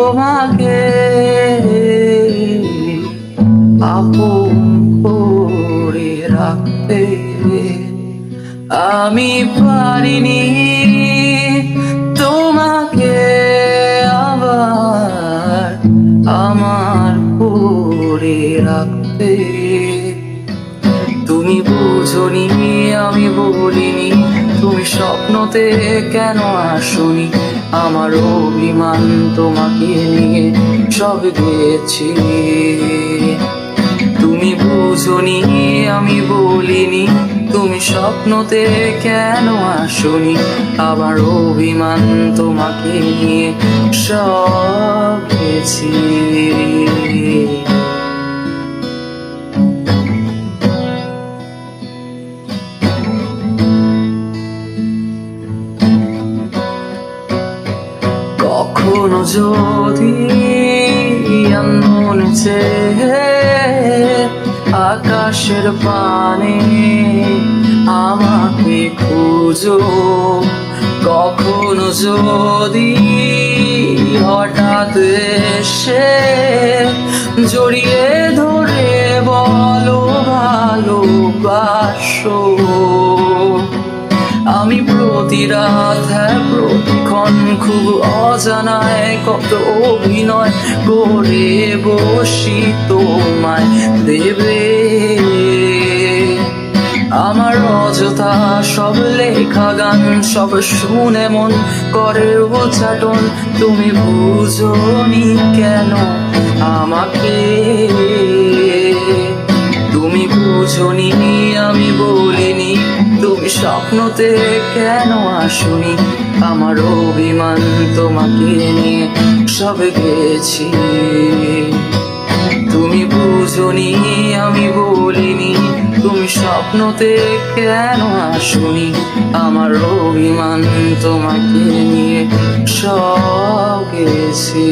তোমাকে আপন করে রাখতে আমি পারিনি তোমাকে আবার আমার করে রাখতে। তুমি বুঝোনি আমি বলিনি, তুমি স্বপ্নতে কেন আসোনি, আমার অভিমান তোমাকে নিয়ে সব গেছি। তুমি বুঝোনি আমি বলিনি, তুমি স্বপ্নতে কেন আসোনি, আবার অভিমান তোমাকে নিয়ে সব গেছি। কখনো যদি মনে চেয়ে আকাশের পানে আমাকে খুঁজো, কখনো যদি হঠাৎ এসে জড়িয়ে ধরে বলো ভালোবাসো, আমি প্রতি রাত প্রতিক্ষণ খুব অজানায় কত অভিনয় করে বসি তোমায় দেবে। আমার অযথা সব লেখা গান সব শুনে মন করে উচ্চাটন, তুমি বুঝোনি কেন আমাকে, তুমি বুঝোনি আমি বলিনি, তুমি স্বপ্নতে কেন আসোনি, আমার অভিমান তোমাকে নিয়ে সব গেছি। তুমি বুঝোনি আমি বলিনি, তুমি স্বপ্নতে কেন আসোনি, আমার অভিমান তোমাকে নিয়ে সব গেছি।